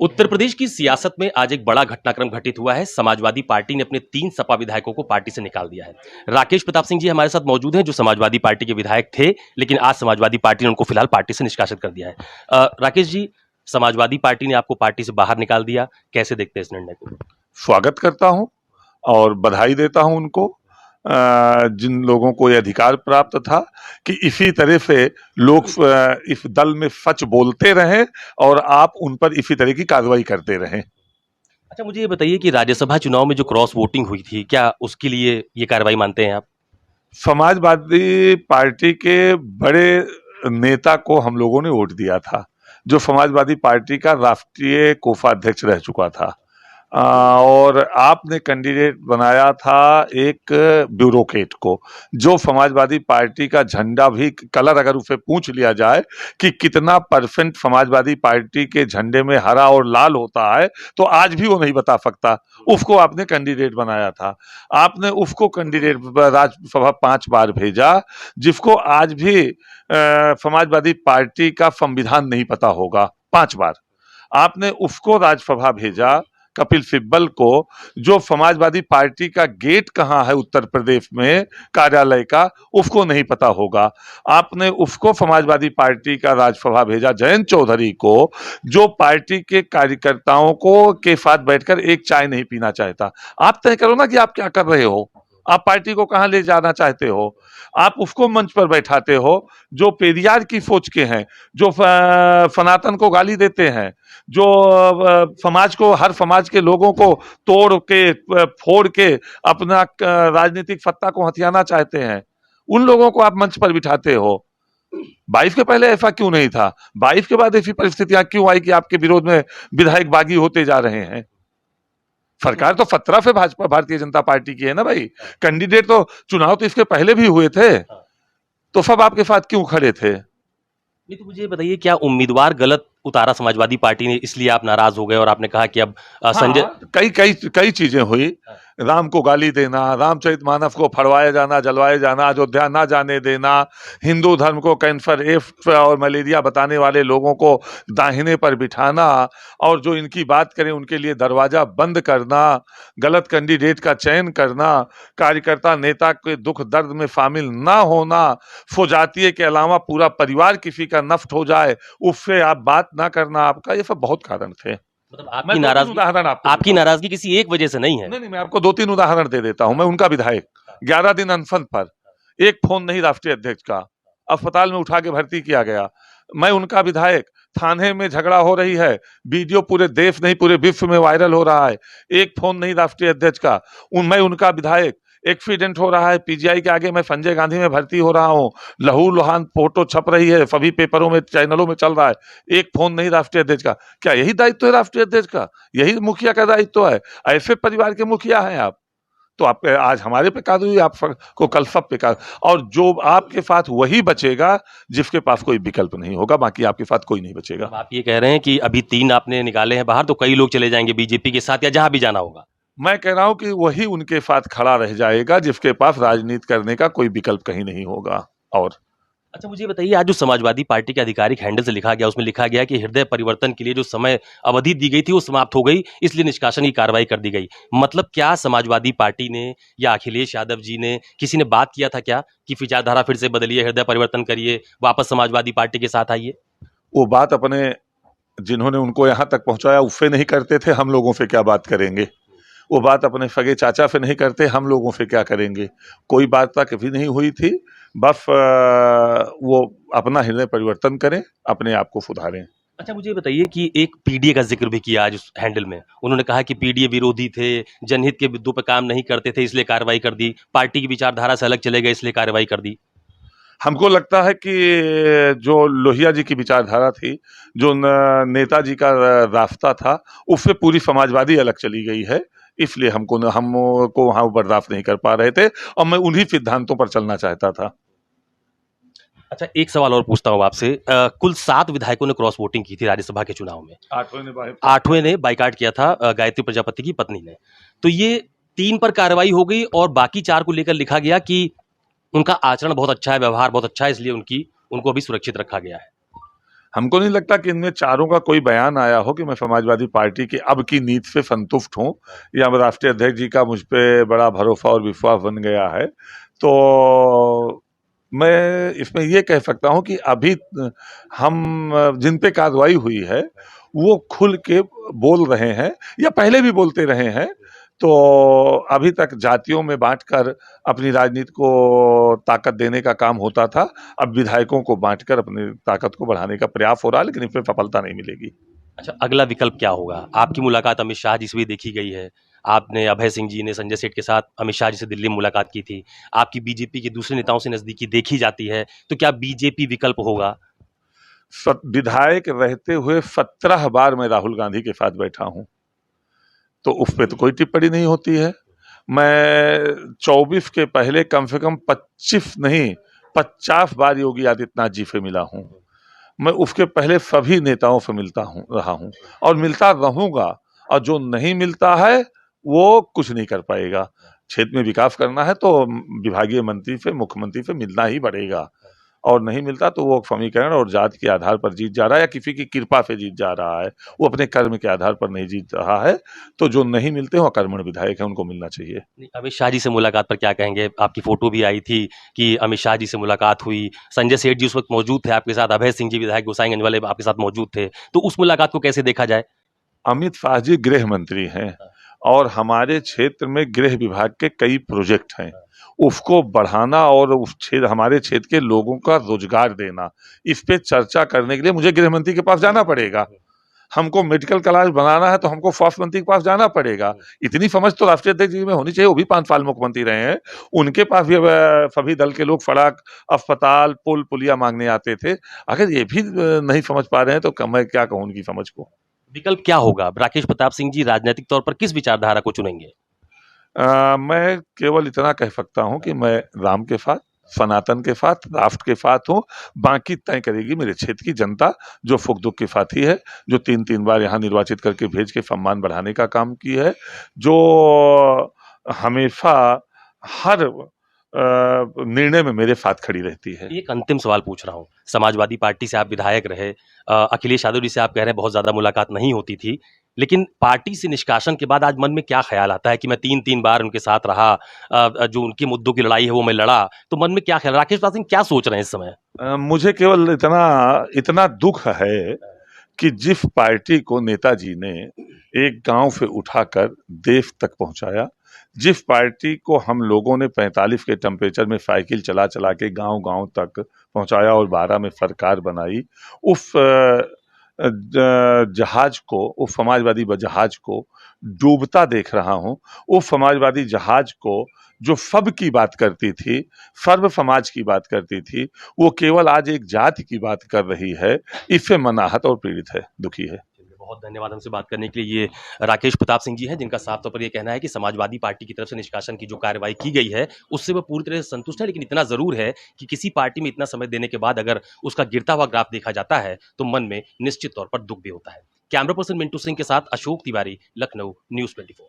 उत्तर प्रदेश की सियासत में आज एक बड़ा घटनाक्रम घटित हुआ है। समाजवादी पार्टी ने अपने 3 सपा विधायकों को पार्टी से निकाल दिया है। राकेश प्रताप सिंह जी हमारे साथ मौजूद हैं, जो समाजवादी पार्टी के विधायक थे, लेकिन आज समाजवादी पार्टी ने उनको फिलहाल पार्टी से निष्कासित कर दिया है। राकेश जी, समाजवादी पार्टी ने आपको पार्टी से बाहर निकाल दिया, कैसे देखते हैं इस निर्णय को? स्वागत करता हूं और बधाई देता हूं उनको, जिन लोगों को यह अधिकार प्राप्त था कि इसी तरह से लोग इस दल में सच बोलते रहें और आप उन पर इसी तरह की कार्रवाई करते रहें। अच्छा, मुझे ये बताइए कि राज्यसभा चुनाव में जो क्रॉस वोटिंग हुई थी, क्या उसके लिए ये कार्रवाई मानते हैं आप? समाजवादी पार्टी के बड़े नेता को हम लोगों ने वोट दिया था, जो समाजवादी पार्टी का राष्ट्रीय कोषाध्यक्ष रह चुका था, और आपने कैंडिडेट बनाया था एक ब्यूरोक्रेट को, जो समाजवादी पार्टी का झंडा भी कलर अगर उसे पूछ लिया जाए कि कितना % समाजवादी पार्टी के झंडे में हरा और लाल होता है, तो आज भी वो नहीं बता सकता। उसको आपने कैंडिडेट बनाया था। आपने उसको कैंडिडेट राज्यसभा 5 बार भेजा, जिसको आज भी समाजवादी पार्टी का संविधान नहीं पता होगा। 5 बार आपने उसको राज्यसभा भेजा, कपिल सिब्बल को, जो समाजवादी पार्टी का गेट कहां है उत्तर प्रदेश में कार्यालय का, उसको नहीं पता होगा। आपने उसको समाजवादी पार्टी का राज्यसभा भेजा जयंत चौधरी को, जो पार्टी के कार्यकर्ताओं को के साथ बैठकर एक चाय नहीं पीना चाहता। आप तय करो ना कि आप क्या कर रहे हो, आप पार्टी को कहां ले जाना चाहते हो। आप उसको मंच पर बैठाते हो जो पेरियार की सोच के हैं, जो सनातन को गाली देते हैं, जो समाज को, हर समाज के लोगों को तोड़ के फोड़ के अपना राजनीतिक सत्ता को हथियाना चाहते हैं। उन लोगों को आप मंच पर बिठाते हो। 22 के पहले ऐसा क्यों नहीं था? 22 के बाद ऐसी परिस्थितियां क्यों आई कि आपके विरोध में विधायक बागी होते जा रहे हैं? सरकार तो 17 से भाजपा भारतीय जनता पार्टी की है ना भाई। कैंडिडेट तो चुनाव तो इसके पहले भी हुए थे, तो सब आपके साथ क्यों खड़े थे? नहीं, तो मुझे ये बताइए, क्या उम्मीदवार गलत उतारा समाजवादी पार्टी ने, इसलिए आप नाराज हो गए और आपने कहा कि अब संजय? हाँ, कई कई कई चीजें हुई। राम को गाली देना, रामचरितमानस को फड़वाया जाना, जलवाए जाना, अयोध्या ना जाने देना, हिंदू धर्म को कैंसर, एड्स और मलेरिया बताने वाले लोगों को दाहिने पर बिठाना, और जो इनकी बात करें उनके लिए दरवाजा बंद करना, गलत कैंडिडेट का चयन करना, कार्यकर्ता नेता के दुख दर्द में शामिल ना होना, स्वजातीय के अलावा पूरा परिवार किसी का नष्ट हो जाए उससे आप बात ना करना, आपका ये सब बहुत कारण थे। मतलब आपकी नाराजगी किसी एक वजह से नहीं है? नहीं, मैं आपको 2-3 उदाहरण दे देता हूं। मैं उनका विधायक, 11 दिन अनशन पर, एक फोन नहीं राष्ट्रीय अध्यक्ष का, अस्पताल में उठा के भर्ती किया गया। मैं उनका विधायक, थाने में झगड़ा हो रही है, वीडियो पूरे देश नहीं पूरे विश्व में वायरल हो रहा है, एक फोन नहीं राष्ट्रीय अध्यक्ष का। मैं उनका विधायक, एक्सीडेंट हो रहा है पीजीआई के आगे, मैं संजय गांधी में भर्ती हो रहा हूं, लहू लुहान फोटो छप रही है, सभी पेपरों में चैनलों में चल रहा है, एक फोन नहीं राष्ट्रीय अध्यक्ष का। क्या यही दायित्व है राष्ट्रीय अध्यक्ष का? यही मुखिया का दायित्व है? ऐसे परिवार के मुखिया हैं आप? तो आप आज हमारे पे कार्रवाई, आपको कल सब पे कार्रवाई, और जो आपके साथ वही बचेगा जिसके पास कोई विकल्प नहीं होगा, बाकी आपके साथ कोई नहीं बचेगा। आप ये कह रहे हैं कि अभी 3 आपने निकाले हैं बाहर, तो कई लोग चले जाएंगे बीजेपी के साथ या जहां भी जाना होगा? मैं कह रहा हूं कि वही उनके साथ खड़ा रह जाएगा जिसके पास राजनीति करने का कोई विकल्प कहीं नहीं होगा। और अच्छा, मुझे बताइए, आज जो समाजवादी पार्टी के आधिकारिक हैंडल से लिखा गया, उसमें लिखा गया कि हृदय परिवर्तन के लिए जो समय अवधि दी गई थी वो समाप्त हो गई, इसलिए निष्कासन की कार्रवाई कर दी गई। मतलब क्या समाजवादी पार्टी ने या अखिलेश यादव जी ने, किसी ने बात किया था क्या कि विचारधारा फिर से बदलिए, हृदय परिवर्तन करिए, वापस समाजवादी पार्टी के साथ आइए? वो बात अपने, जिन्होंने उनको यहां तक पहुंचाया उससे नहीं करते थे, हम लोगों से क्या बात करेंगे? वो बात अपने सगे चाचा से नहीं करते, हम लोगों से क्या करेंगे? कोई वार्ता कभी नहीं हुई थी। बस वो अपना हृदय परिवर्तन करें, अपने आप को सुधारें। अच्छा, मुझे बताइए कि एक पीडीए का जिक्र भी किया आज उस हैंडल में। उन्होंने कहा कि पीडीए विरोधी थे, जनहित के मुद्दों पर काम नहीं करते थे, इसलिए कार्रवाई कर दी, पार्टी की विचारधारा से अलग चले गए, इसलिए कार्रवाई कर दी। हमको लगता है कि जो लोहिया जी की विचारधारा थी, जो नेताजी का रास्ता था, उससे पूरी समाजवादी अलग चली गई है, इसलिए हमको वहां बर्दाश्त नहीं कर पा रहे थे, और मैं उन्हीं सिद्धांतों पर चलना चाहता था। अच्छा, एक सवाल और पूछता हूं आपसे। कुल 7 विधायकों ने क्रॉस वोटिंग की थी राज्यसभा के चुनाव में। 8वें ने बाइकाट किया था, गायत्री प्रजापति की पत्नी ने। तो ये 3 पर कार्रवाई हो गई और बाकी 4 को लेकर लिखा गया कि उनका आचरण बहुत अच्छा है, व्यवहार बहुत अच्छा है, इसलिए उनको अभी सुरक्षित रखा गया है। हमको नहीं लगता कि इनमें चारों का कोई बयान आया हो कि मैं समाजवादी पार्टी की अब की नीति से संतुष्ट हूं या राष्ट्रीय अध्यक्ष जी का मुझ पे बड़ा भरोसा और विश्वास बन गया है। तो मैं इसमें ये कह सकता हूं कि अभी हम जिन पे कार्रवाई हुई है वो खुल के बोल रहे हैं या पहले भी बोलते रहे हैं। तो अभी तक जातियों में बांटकर अपनी राजनीति को ताकत देने का काम होता था, अब विधायकों को बांटकर अपनी ताकत को बढ़ाने का प्रयास हो रहा है, लेकिन इसमें सफलता नहीं मिलेगी। अच्छा, अगला विकल्प क्या होगा? आपकी मुलाकात अमित शाह जी से भी देखी गई है। आपने अभय सिंह जी ने संजय सेठ के साथ अमित शाह जी से दिल्ली में मुलाकात की थी। आपकी बीजेपी के दूसरे नेताओं से नजदीकी देखी जाती है। तो क्या बीजेपी विकल्प होगा? विधायक रहते हुए 17 बार मैं राहुल गांधी के साथ बैठा हूं, तो उस पर तो कोई टिप्पणी नहीं होती है। मैं 24 के पहले कम से कम 25 नहीं 50 बार योगी आदित्यनाथ जी से मिला हूं। मैं उसके पहले सभी नेताओं से मिलता हूं रहा हूं और मिलता रहूंगा। और जो नहीं मिलता है वो कुछ नहीं कर पाएगा। क्षेत्र में विकास करना है तो विभागीय मंत्री से, मुख्यमंत्री से मिलना ही पड़ेगा, और नहीं मिलता तो वो समीकरण और जाति के आधार पर जीत जा रहा है या किसी की कृपा से जीत जा रहा है, वो अपने कर्म के आधार पर नहीं जीत रहा है। तो जो नहीं मिलते वो अकर्मण्य विधायक है, उनको मिलना चाहिए। नहीं, अमित शाह जी से मुलाकात पर क्या कहेंगे? आपकी फोटो भी आई थी कि अमित शाह जी से मुलाकात हुई। संजय सेठ जी उस वक्त मौजूद थे आपके साथ। अभय सिंह जी विधायक गोसाईगंज वाले आपके साथ मौजूद थे। तो उस मुलाकात को कैसे देखा जाए? अमित शाह जी गृह मंत्री हैं और हमारे क्षेत्र में गृह विभाग के कई प्रोजेक्ट हैं, उसको बढ़ाना और उस क्षेत्र हमारे क्षेत्र के लोगों का रोजगार देना, इस पे चर्चा करने के लिए मुझे गृह मंत्री के पास जाना पड़ेगा। हमको मेडिकल कॉलेज बनाना है तो हमको स्वास्थ्य मंत्री के पास जाना पड़ेगा। इतनी समझ तो राष्ट्रीय अध्यक्ष जी में होनी चाहिए, वो भी 5 साल मुख्यमंत्री रहे हैं। उनके पास भी सभी दल के लोग सड़क, अस्पताल, पुल पुलिया मांगने आते थे। अगर ये भी नहीं समझ पा रहे हैं तो मैं क्या कहूँ उनकी समझ को। विकल्प क्या होगा? राकेश प्रताप सिंह जी राजनीतिक तौर पर किस विचारधारा को चुनेंगे? मैं केवल इतना कह सकता हूं कि मैं राम के साथ, सनातन के साथ, राष्ट्र के साथ हूं। बाकी तय करेगी मेरे क्षेत्र की जनता, जो सुख दुख के साथी है, जो 3-3 बार यहाँ निर्वाचित करके भेज के सम्मान बढ़ाने का काम की है, जो हमेशा हर निर्णय में मेरे साथ खड़ी रहती है। एक अंतिम सवाल पूछ रहा हूँ। समाजवादी पार्टी से आप विधायक रहे। अखिलेश यादव जी से आप कह रहे हैं बहुत ज्यादा मुलाकात नहीं होती थी, लेकिन पार्टी से निष्कासन के बाद आज मन में क्या ख्याल आता है कि मैं 3-3 बार उनके साथ रहा, जो उनके मुद्दों की लड़ाई है वो मैं लड़ा, तो मन में क्या ख्याल? राकेश प्रताप सिंह क्या सोच रहे हैं इस समय? मुझे केवल इतना इतना दुख है कि जिस पार्टी को नेताजी ने एक गांव से उठाकर देश तक पहुंचाया, जिस पार्टी को हम लोगों ने 45 के टेम्परेचर में साइकिल चला चला के गांव गांव तक पहुंचाया और 12 में सरकार बनाई, उस जहाज को, उस समाजवादी जहाज को डूबता देख रहा हूं। उस समाजवादी जहाज को जो सब की बात करती थी, सर्व समाज की बात करती थी, वो केवल आज एक जाति की बात कर रही है। इससे मन आहत और पीड़ित है, दुखी है। बहुत धन्यवाद हमसे बात करने के लिए। ये राकेश प्रताप सिंह जी हैं, जिनका साफ तौर पर ये कहना है कि समाजवादी पार्टी की तरफ से निष्कासन की जो कार्रवाई की गई है उससे वो पूरी तरह से संतुष्ट है, लेकिन इतना जरूर है कि किसी पार्टी में इतना समय देने के बाद अगर उसका गिरता हुआ ग्राफ देखा जाता है तो मन में निश्चित तौर पर दुख भी होता है। कैमरा पर्सन मिंटू सिंह के साथ अशोक तिवारी, लखनऊ, न्यूज़ 24।